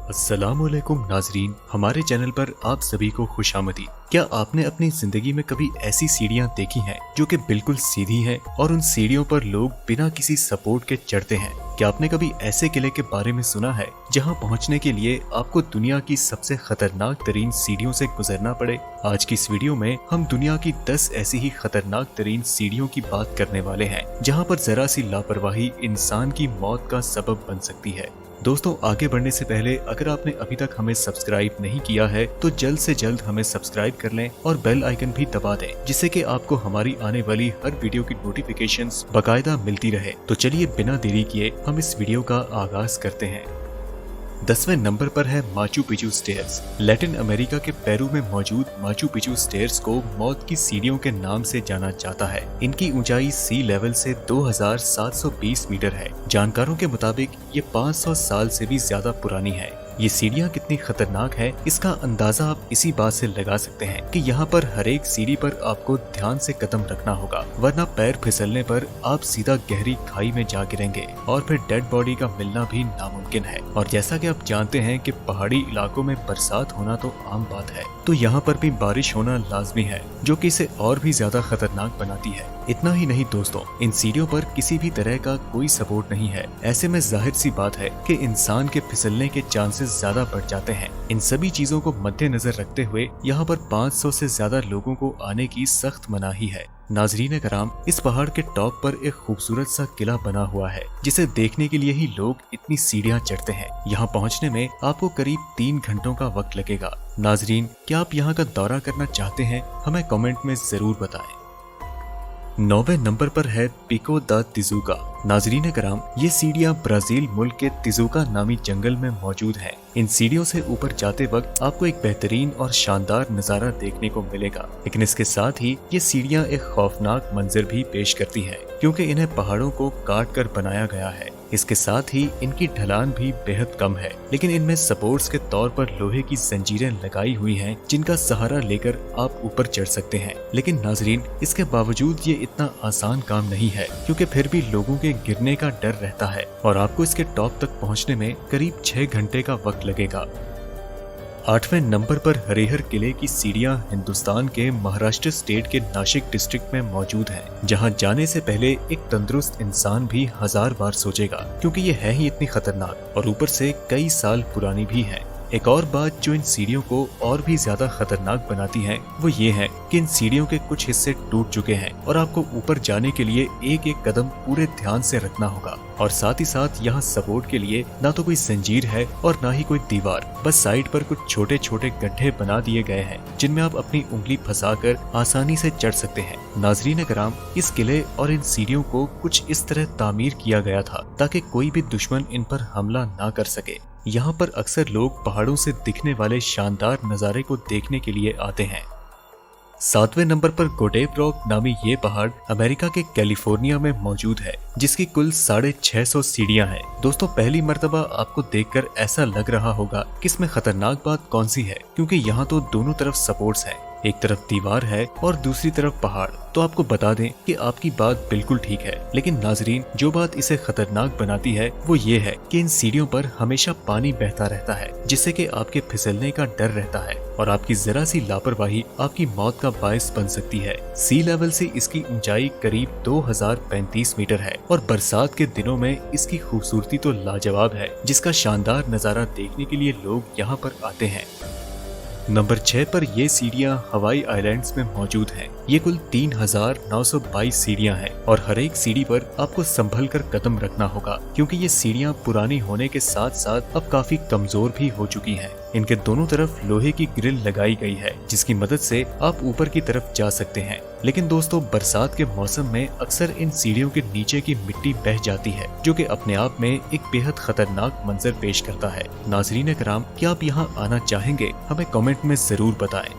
अस्सलामुअलैकुम नाजरीन, हमारे चैनल पर आप सभी को खुशामदी। क्या आपने अपनी जिंदगी में कभी ऐसी सीढ़ियां देखी हैं जो कि बिल्कुल सीधी हैं और उन सीढ़ियों पर लोग बिना किसी सपोर्ट के चढ़ते हैं? क्या आपने कभी ऐसे किले के बारे में सुना है जहां पहुंचने के लिए आपको दुनिया की सबसे खतरनाक तरीन सीढ़ियों से गुजरना पड़े? आज की इस वीडियो में हम दुनिया की 10 ऐसी ही खतरनाक तरीन सीढ़ियों की बात करने वाले हैं जहां पर जरा सी लापरवाही इंसान की मौत का सबब बन सकती है। दोस्तों, आगे बढ़ने से पहले अगर आपने अभी तक हमें सब्सक्राइब नहीं किया है तो जल्द से जल्द हमें सब्सक्राइब कर लें और बेल आइकन भी दबा दें, जिससे कि आपको हमारी आने वाली हर वीडियो की नोटिफिकेशंस बाकायदा मिलती रहे। तो चलिए बिना देरी किए हम इस वीडियो का आगाज करते हैं। 10वें नंबर पर है Machu Picchu stairs. Latin America के पेरू में मौजूद माचू पिचू स्टेयर्स को मौत की सीढ़ियों के नाम से जाना जाता है। इनकी ऊंचाई सी लेवल से 2720 मीटर है। जानकारों के मुताबिक ये 500 साल से भी ज्यादा पुरानी है। ये सीढ़ियाँ कितनी खतरनाक है इसका अंदाजा आप इसी बात से लगा सकते हैं कि यहाँ पर हर एक सीढ़ी पर आपको ध्यान से कदम रखना होगा, वरना पैर फिसलने पर आप सीधा गहरी खाई में जा गिरेंगे और फिर डेड बॉडी का मिलना भी नामुमकिन है। और जैसा कि आप जानते हैं कि पहाड़ी इलाकों में बरसात होना तो आम बात है, तो यहाँ पर भी बारिश होना लाजमी है, जो कि इसे और भी ज्यादा खतरनाक बनाती है। इतना ही नहीं दोस्तों, इन सीढ़ियों पर किसी भी तरह का कोई सपोर्ट नहीं है। ऐसे में जाहिर सी बात है कि इंसान के फिसलने के चांसेस ज्यादा बढ़ जाते हैं। इन सभी चीजों को मद्देनजर रखते हुए यहाँ पर 500 से ज्यादा लोगों को आने की सख्त मनाही है। नाजरीन कराम, इस पहाड़ के टॉप पर एक खूबसूरत सा किला बना हुआ है, जिसे देखने के लिए ही लोग इतनी सीढ़ियां चढ़ते हैं। यहाँ पहुँचने में आपको करीब 3 घंटों का वक्त लगेगा। नाजरीन, क्या आप यहाँ का दौरा करना चाहते हैं? हमें कमेंट में जरूर बताएं। 9वें नंबर पर है पिको द तिजुका। नाजरीन कराम, ये सीढ़ियाँ ब्राजील मुल्क के तिजुका नामी जंगल में मौजूद हैं। इन सीढ़ियों से ऊपर जाते वक्त आपको एक बेहतरीन और शानदार नजारा देखने को मिलेगा, लेकिन इसके साथ ही ये सीढ़ियाँ एक खौफनाक मंजर भी पेश करती हैं, क्योंकि इन्हें पहाड़ों को काट कर बनाया गया है। इसके साथ ही इनकी ढलान भी बेहद कम है, लेकिन इनमें सपोर्ट्स के तौर पर लोहे की जंजीरें लगाई हुई हैं, जिनका सहारा लेकर आप ऊपर चढ़ सकते हैं। लेकिन नाजरीन, इसके बावजूद ये इतना आसान काम नहीं है, क्योंकि फिर भी लोगों के गिरने का डर रहता है और आपको इसके टॉप तक पहुंचने में करीब 6 घंटे का वक्त लगेगा। 8वें नंबर पर हरिहर किले की सीढ़ियां हिंदुस्तान के महाराष्ट्र स्टेट के नासिक डिस्ट्रिक्ट में मौजूद है, जहां जाने से पहले एक तंदुरुस्त इंसान भी 1000 बार सोचेगा, क्योंकि ये है ही इतनी खतरनाक और ऊपर से कई साल पुरानी भी है। एक और बात जो इन सीढ़ियों को और भी ज्यादा खतरनाक बनाती है वो ये है कि इन सीढ़ियों के कुछ हिस्से टूट चुके हैं और आपको ऊपर जाने के लिए एक एक कदम पूरे ध्यान से रखना होगा। और साथ ही साथ यहाँ सपोर्ट के लिए ना तो कोई जंजीर है और ना ही कोई दीवार, बस साइड पर कुछ छोटे छोटे गड्ढे बना दिए गए हैं, जिनमें आप अपनी उंगली फंसाकर आसानी से चढ़ सकते हैं। नाजरीन कराम, इस किले और इन सीढ़ियों को कुछ इस तरह तामीर किया गया था ताकि कोई भी दुश्मन इन पर हमला ना कर सके। यहाँ पर अक्सर लोग पहाड़ों से दिखने वाले शानदार नज़ारे को देखने के लिए आते हैं। 7वें नंबर पर गोडेव रॉक नामी ये पहाड़ अमेरिका के कैलिफोर्निया में मौजूद है, जिसकी कुल 650 सीढ़ियां हैं। दोस्तों, पहली मर्तबा आपको देखकर ऐसा लग रहा होगा कि इसमें खतरनाक बात कौन सी है, क्योंकि यहाँ तो दोनों तरफ सपोर्ट्स हैं, एक तरफ दीवार है और दूसरी तरफ पहाड़। तो आपको बता दें कि आपकी बात बिल्कुल ठीक है, लेकिन नाजरीन, जो बात इसे खतरनाक बनाती है वो ये है कि इन सीढ़ियों पर हमेशा पानी बहता रहता है, जिससे कि आपके फिसलने का डर रहता है और आपकी जरा सी लापरवाही आपकी मौत का बायस बन सकती है। सी लेवल से इसकी ऊंचाई करीब 2035 मीटर है और बरसात के दिनों में इसकी खूबसूरती तो लाजवाब है, जिसका शानदार नजारा देखने के लिए लोग यहाँ पर आते हैं। नंबर 6 पर ये सीढ़ियां हवाई आइलैंड्स में मौजूद हैं। ये कुल 3922 सीढ़ियां हैं और हर एक सीढ़ी पर आपको संभल कर कदम रखना होगा, क्योंकि ये सीढ़ियां पुरानी होने के साथ साथ अब काफी कमजोर भी हो चुकी हैं। इनके दोनों तरफ लोहे की ग्रिल लगाई गई है, जिसकी मदद से आप ऊपर की तरफ जा सकते हैं। लेकिन दोस्तों, बरसात के मौसम में अक्सर इन सीढ़ियों के नीचे की मिट्टी बह जाती है, जो कि अपने आप में एक बेहद खतरनाक मंजर पेश करता है। नाजरीन कराम, क्या आप यहाँ आना चाहेंगे? हमें कमेंट में जरूर बताएं।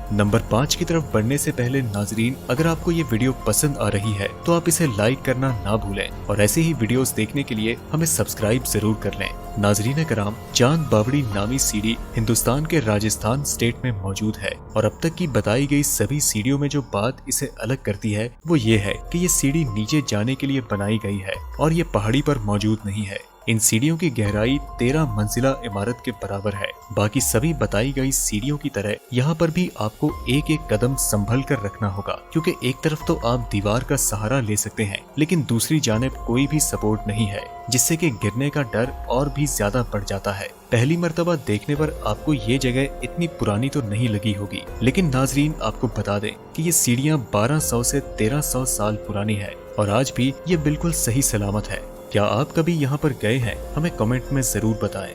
नंबर 5 की तरफ बढ़ने से पहले नाजरीन, अगर आपको ये वीडियो पसंद आ रही है तो आप इसे लाइक करना ना भूलें और ऐसे ही वीडियोस देखने के लिए हमें सब्सक्राइब जरूर कर लें। नाजरीन कराम, चांद बावड़ी नामी सीढ़ी हिंदुस्तान के राजस्थान स्टेट में मौजूद है और अब तक की बताई गई सभी सीढ़ियों में जो बात इसे अलग करती है वो ये है कि ये सीढ़ी नीचे जाने के लिए बनाई गई है और ये पहाड़ी पर मौजूद नहीं है। इन सीढ़ियों की गहराई 13 मंजिला इमारत के बराबर है। बाकी सभी बताई गई सीढ़ियों की तरह यहाँ पर भी आपको एक एक कदम संभल कर रखना होगा, क्योंकि एक तरफ तो आप दीवार का सहारा ले सकते हैं, लेकिन दूसरी जानिब कोई भी सपोर्ट नहीं है, जिससे कि गिरने का डर और भी ज्यादा बढ़ जाता है। पहली मर्तबा देखने पर आपको ये जगह इतनी पुरानी तो नहीं लगी होगी, लेकिन नाजरीन आपको बता दें कि ये सीढ़ियाँ 1200 से 1300 साल पुरानी है और आज भी ये बिल्कुल सही सलामत है। क्या आप कभी यहाँ पर गए हैं? हमें कमेंट में जरूर बताएं।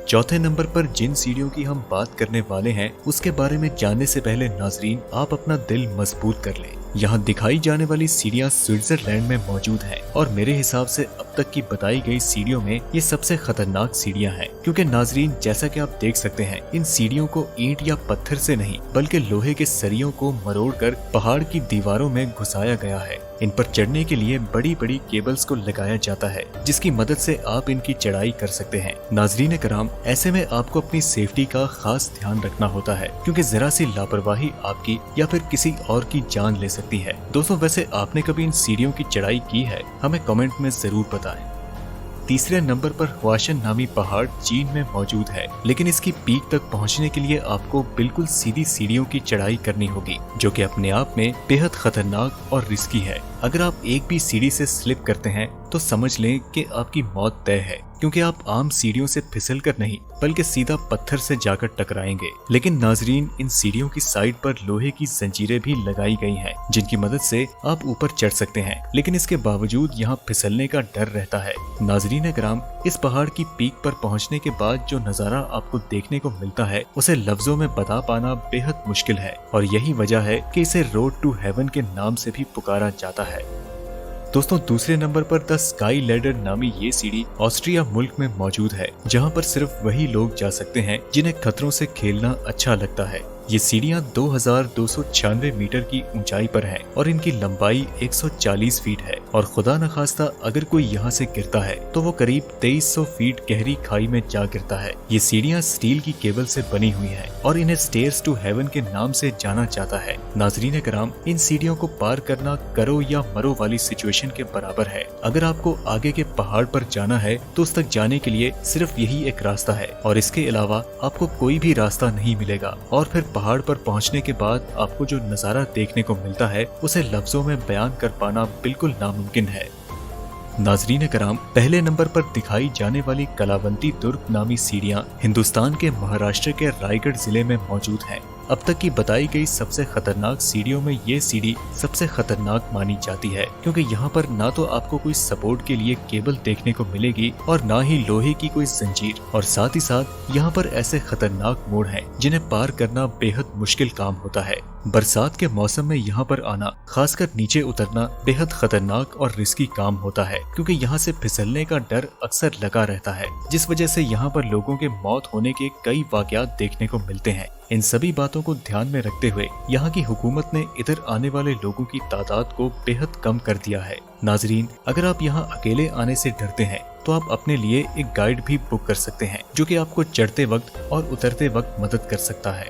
चौथे नंबर पर जिन सीढ़ियों की हम बात करने वाले हैं उसके बारे में जानने से पहले नाजरीन आप अपना दिल मजबूत कर लें। यहाँ दिखाई जाने वाली सीढ़ियाँ स्विट्जरलैंड में मौजूद हैं और मेरे हिसाब से अब तक की बताई गई सीढ़ियों में ये सबसे खतरनाक सीढ़ियाँ हैं, क्योंकि नाजरीन जैसा कि आप देख सकते हैं इन सीढ़ियों को ईंट या पत्थर से नहीं बल्कि लोहे के सरियों को मरोड़कर पहाड़ की दीवारों में घुसाया गया है। इन पर चढ़ने के लिए बड़ी बड़ी केबल्स को लगाया जाता है, जिसकी मदद से आप इनकी चढ़ाई कर सकते हैं। नाजरीन कराम, ऐसे में आपको अपनी सेफ्टी का खास ध्यान रखना होता है, क्योंकि जरा सी लापरवाही आपकी या फिर किसी और की जान ले सकती है। दोस्तों, वैसे आपने कभी इन सीढ़ियों की चढ़ाई की है? हमें कमेंट में जरूर बताएं। तीसरे नंबर पर ह्वाशन नामी पहाड़ चीन में मौजूद है, लेकिन इसकी पीक तक पहुंचने के लिए आपको बिल्कुल सीधी सीढ़ियों की चढ़ाई करनी होगी, जो कि अपने आप में बेहद खतरनाक और रिस्की है। अगर आप एक भी सीढ़ी से स्लिप करते हैं तो समझ लें कि आपकी मौत तय है, क्योंकि आप आम सीढ़ियों से फिसल कर नहीं बल्कि सीधा पत्थर से जाकर टकराएंगे। लेकिन नाजरीन, इन सीढ़ियों की साइड पर लोहे की जंजीरें भी लगाई गई हैं, जिनकी मदद से आप ऊपर चढ़ सकते हैं, लेकिन इसके बावजूद यहाँ फिसलने का डर रहता है। नाजरीन कराम, इस पहाड़ की पीक पर पहुँचने के बाद जो नजारा आपको देखने को मिलता है उसे लफ्जों में बता पाना बेहद मुश्किल है, और यही वजह है कि इसे रोड टू हेवन के नाम से भी पुकारा जाता है। दोस्तों, दूसरे नंबर पर द स्काई लैडर नामी ये सीढ़ी ऑस्ट्रिया मुल्क में मौजूद है, जहां पर सिर्फ वही लोग जा सकते हैं जिन्हें खतरों से खेलना अच्छा लगता है। ये सीढ़ियाँ 2296 मीटर की ऊंचाई पर हैं और इनकी लंबाई 140 फीट है, और खुदा न खास्ता अगर कोई यहाँ से गिरता है तो वो करीब 2300 फीट गहरी खाई में जा गिरता है। ये सीढ़ियाँ स्टील की केबल से बनी हुई हैं और इन्हें स्टेयर्स टू हेवन के नाम से जाना जाता है। नाजरीन कराम, इन सीढ़ियों को पार करना करो या मरो वाली सिचुएशन के बराबर है। अगर आपको आगे के पहाड़ पर जाना है तो उस तक जाने के लिए सिर्फ यही एक रास्ता है, और इसके अलावा आपको कोई भी रास्ता नहीं मिलेगा। और फिर पहाड़ पर पहुंचने के बाद आपको जो नजारा देखने को मिलता है उसे लफ्जों में बयान कर पाना बिल्कुल नामुमकिन है। नाजरीन कराम, पहले नंबर पर दिखाई जाने वाली कलावंती दुर्ग नामी सीढ़ियाँ हिंदुस्तान के महाराष्ट्र के रायगढ़ जिले में मौजूद हैं। अब तक की बताई गई सबसे खतरनाक सीढ़ियों में ये सीढ़ी सबसे खतरनाक मानी जाती है, क्योंकि यहाँ पर ना तो आपको कोई सपोर्ट के लिए केबल देखने को मिलेगी और ना ही लोहे की कोई जंजीर, और साथ ही साथ यहाँ पर ऐसे खतरनाक मोड़ हैं जिन्हें पार करना बेहद मुश्किल काम होता है। बरसात के मौसम में यहाँ पर आना, खासकर नीचे उतरना बेहद खतरनाक और रिस्की काम होता है, क्योंकि यहाँ से फिसलने का डर अक्सर लगा रहता है, जिस वजह से यहाँ पर लोगों के मौत होने के कई वाकयात देखने को मिलते हैं। इन सभी बातों को ध्यान में रखते हुए यहाँ की हुकूमत ने इधर आने वाले लोगों की तादाद को बेहद कम कर दिया है। नाजरीन, अगर आप यहाँ अकेले आने से डरते हैं तो आप अपने लिए एक गाइड भी बुक कर सकते हैं, जो कि आपको चढ़ते वक्त और उतरते वक्त मदद कर सकता है।